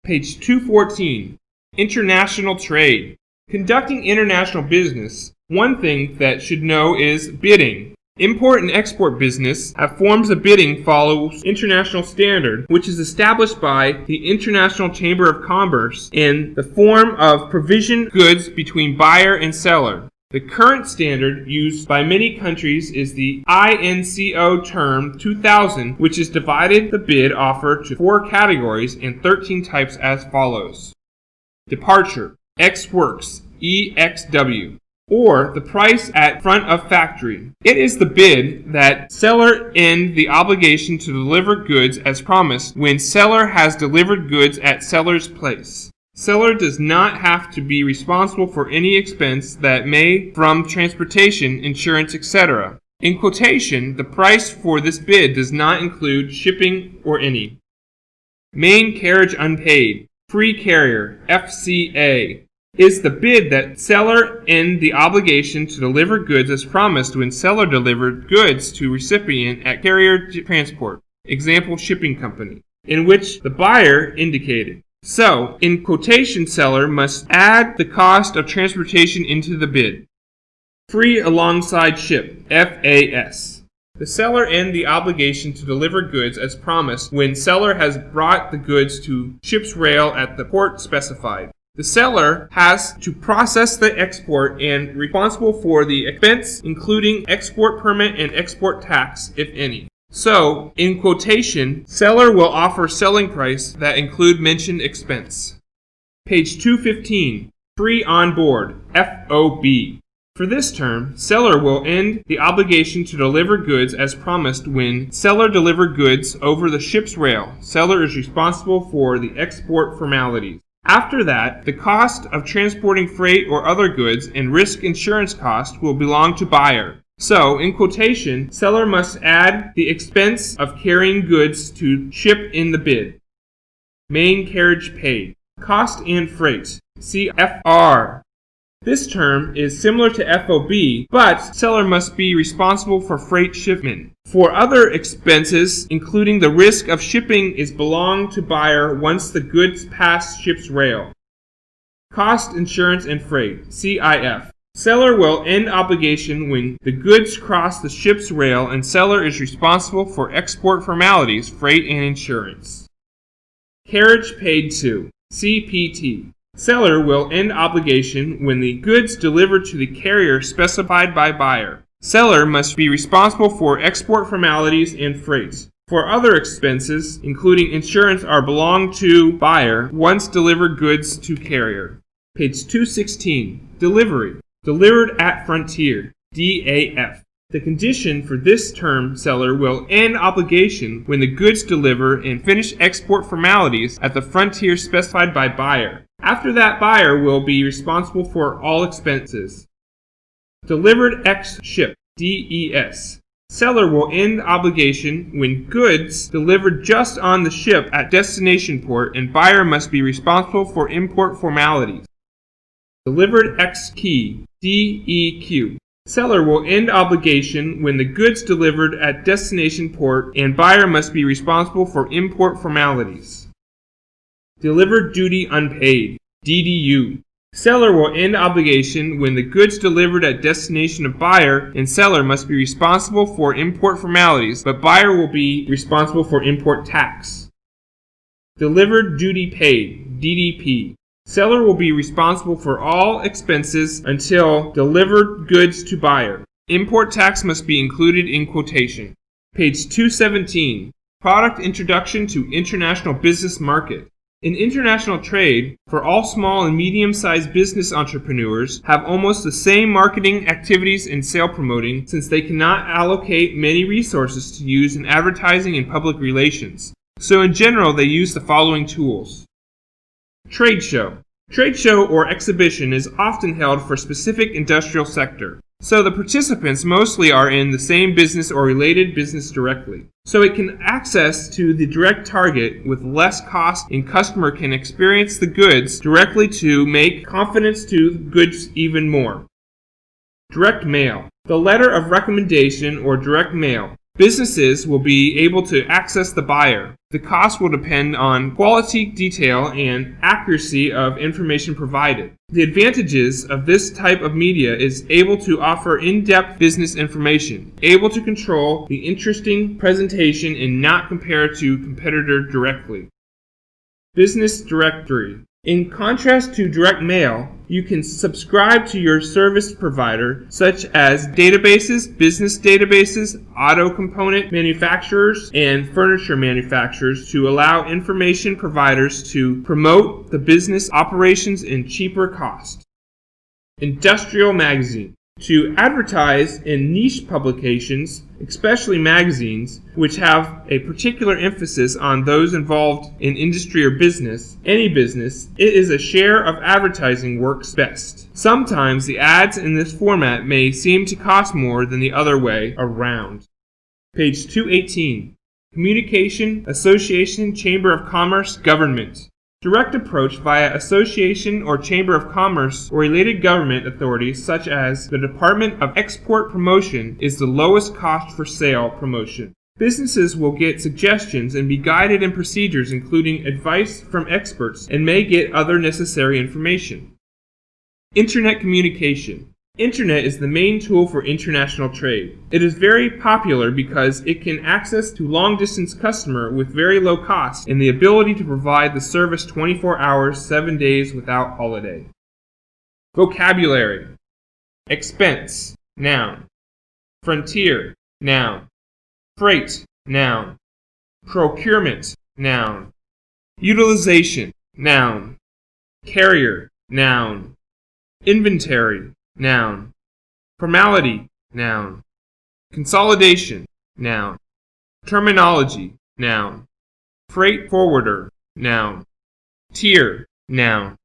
Page 214. International trade. Conducting international business, one thing that should know is bidding. Import and export business have forms of bidding follows international standard, which is established by the International Chamber of Commerce in the form of provision goods between buyer and seller. The current standard used by many countries is the INCO term 2000, which has divided the bid offer to 4 categories and 13 types as follows. Departure, Ex Works, EXW, or the price at front of factory. It is the bid that seller end the obligation to deliver goods as promised when seller has delivered goods at seller's place. Seller does not have to be responsible for any expense that may from transportation, insurance, etc. In quotation, the price for this bid does not include shipping or any. Main carriage unpaid, free carrier, FCA, is the bid that seller end the obligation to deliver goods as promised when seller delivered goods to recipient at carrier transport, example shipping company, in which the buyer indicated. So, in quotation, seller must add the cost of transportation into the bid. Free alongside ship, FAS. The seller end the obligation to deliver goods as promised when seller has brought the goods to ship's rail at the port specified. The seller has to process the export and responsible for the expense, including export permit and export tax, if any. So, in quotation, seller will offer selling price that include mentioned expense. Page 215. Free on board, FOB. For this term, seller will end the obligation to deliver goods as promised when seller delivered goods over the ship's rail. Seller is responsible for the export formalities. After that, the cost of transporting freight or other goods and risk insurance cost will belong to buyer. So, in quotation, seller must add the expense of carrying goods to ship in the bid. Main carriage paid. Cost and freight. CFR. This term is similar to FOB, but seller must be responsible for freight shipment. For other expenses, including the risk of shipping, is belong to buyer once the goods pass ship's rail. Cost, insurance, and freight. CIF. Seller will end obligation when the goods cross the ship's rail and seller is responsible for export formalities, freight, and insurance. Carriage paid to. CPT. Seller will end obligation when the goods delivered to the carrier specified by buyer. Seller must be responsible for export formalities and freight. For other expenses, including insurance, are belong to buyer once delivered goods to carrier. Page 216. Delivery. Delivered at frontier, DAF. The condition for this term, seller will end obligation when the goods deliver and finish export formalities at the frontier specified by buyer. After that, buyer will be responsible for all expenses. Delivered ex ship, DES. Seller will end obligation when goods delivered just on the ship at destination port and buyer must be responsible for import formalities. Delivered ex key, DEQ. Seller will end obligation when the goods delivered at destination port and buyer must be responsible for import formalities. Delivered duty unpaid, DDU. Seller will end obligation when the goods delivered at destination of buyer and seller must be responsible for import formalities, but buyer will be responsible for import tax. Delivered duty paid, DDP. Seller will be responsible for all expenses until delivered goods to buyer. Import tax must be included in quotation. Page 217. Product introduction to international business market. In international trade, for all small and medium-sized business entrepreneurs have almost the same marketing activities and sale promoting since they cannot allocate many resources to use in advertising and public relations. So in general, they use the following tools. Trade show. Trade show or exhibition is often held for a specific industrial sector. So the participants mostly are in the same business or related business directly. So it can access to the direct target with less cost and customer can experience the goods directly to make confidence to the goods even more. Direct mail. The letter of recommendation or direct mail. Businesses will be able to access the buyer. The cost will depend on quality, detail, and accuracy of information provided. The advantages of this type of media is able to offer in-depth business information, able to control the interesting presentation and not compare to competitor directly. Business directory. In contrast to direct mail, you can subscribe to your service provider, such as databases, business databases, auto component manufacturers, and furniture manufacturers to allow information providers to promote the business operations in cheaper cost. Industrial magazine. To advertise in niche publications, especially magazines, which have a particular emphasis on those involved in industry or business, any business, it is a share of advertising works best. Sometimes the ads in this format may seem to cost more than the other way around. Page 218. Communication, Association, Chamber of Commerce, Government. Direct approach via association or chamber of commerce or related government authorities such as the Department of Export Promotion is the lowest cost for sale promotion. Businesses will get suggestions and be guided in procedures including advice from experts and may get other necessary information. Internet communication. Internet is the main tool for international trade. It is very popular because it can access to long-distance customer with very low cost and the ability to provide the service 24 hours, 7 days without holiday. Vocabulary. Expense, noun. Frontier, noun. Freight, noun. Procurement, noun. Utilization, noun. Carrier, noun. Inventory, noun. Formality, noun. Consolidation, noun. Terminology, noun. Freight forwarder, noun. Tier, noun.